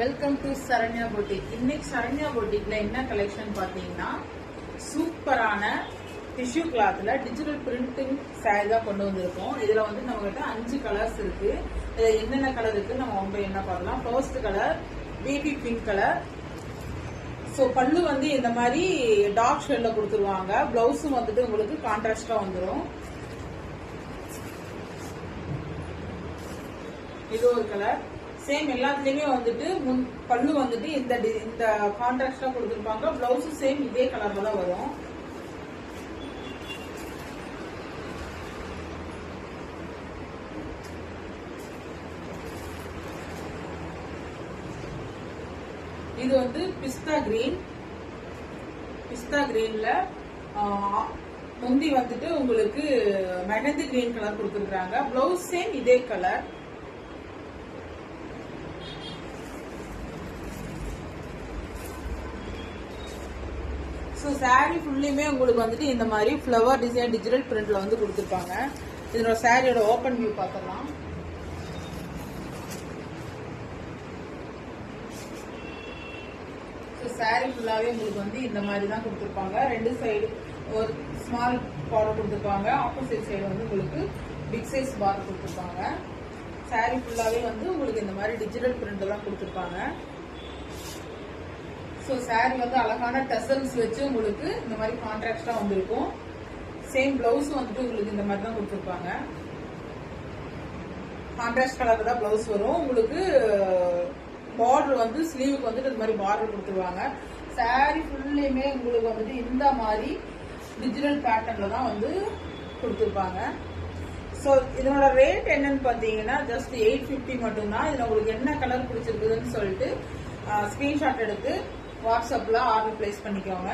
Welcome to Saranya boutique. இன்னைக்கு சரண்யா பொட்டிக்ல என்ன collection பாத்தீங்கன்னா சூப்பரான டிஷ்யூ கிளாத்ல டிஜிட்டல் பிரிண்டிங் சாரி தான் கொண்டு வந்திருக்கோம். இதுல வந்து நம்ம கிட்ட 5 கலர்ஸ் இருக்கு. இதுல என்னென்ன கலர் இருக்கு நம்ம ரொம்ப என்ன பார்க்கலாம். First colour baby pink colour. So பல்லு வந்து இந்த மாதிரி டார்க் ஷேட்ல கொடுத்துருவாங்க. பிளவுஸும் வந்துட்டு உங்களுக்கு கான்ட்ராஸ்டா வந்துடும். இது ஒரு கலர். சேம் எல்லாத்துலயுமே வந்துட்டு பல்லு வந்துட்டு இந்த கான்ட்ராஸ்டா கொடுத்துருப்பாங்க. பிளவுஸும் சேம் இதே கலர்ல தான் வரும். இது வந்து பிஸ்தா கிரீன்ல முந்தி வந்துட்டு உங்களுக்கு மெஹந்தி கிரீன் கலர் கொடுத்துருக்காங்க. பிளவுஸ் சேம் இதே கலர். ஸோ சாரீ ஃபுல்லுமே உங்களுக்கு வந்துட்டு இந்த மாதிரி ஃப்ளவர் டிசைன் டிஜிட்டல் பிரிண்ட்ல வந்து கொடுத்துருப்பாங்க. இதனோட சாரியோட ஓப்பன் வியூ பார்க்கலாம். ஸோ சாரீ ஃபுல்லாவே உங்களுக்கு வந்து இந்த மாதிரி தான் கொடுத்துருப்பாங்க. ரெண்டு சைடு ஒரு ஸ்மால் பார்டர் கொடுத்துருப்பாங்க. ஆப்போசிட் சைடு வந்து உங்களுக்கு பிக் சைஸ் பார்டர் கொடுத்துருப்பாங்க. சாரீ ஃபுல்லாவே வந்து உங்களுக்கு இந்த மாதிரி டிஜிட்டல் பிரிண்ட் தான் கொடுத்துருப்பாங்க. ஸோ சாரி வந்து அழகான டசல்ஸ் வச்சு உங்களுக்கு இந்த மாதிரி கான்ட்ராஸ்டா வந்திருக்கும். சேம் பிளவுஸ் வந்துட்டு உங்களுக்கு இந்த மாதிரி தான் கொடுத்துருப்பாங்க. கான்ட்ராஸ்ட் கலர் தான் பிளவுஸ் வரும். உங்களுக்கு பார்டர் வந்து ஸ்லீவுக்கு வந்துட்டு இந்த மாதிரி பார்டர் கொடுத்துருவாங்க. சாரி ஃபுல்லுமே உங்களுக்கு வந்துட்டு இந்த மாதிரி டிஜிட்டல் பேட்டர்ன்ல தான் வந்து கொடுத்துருப்பாங்க. ஸோ இதனோட ரேட் என்னன்னு பார்த்தீங்கன்னா ஜஸ்ட் 850 மட்டும்தான். இதுல உங்களுக்கு என்ன கலர் பிடிச்சிருக்குதுன்னு சொல்லிட்டு ஸ்கிரீன்ஷாட் எடுத்து வாட்ஸ்அப்ல ஆர்டர் பிளேஸ் பண்ணிக்கோங்க.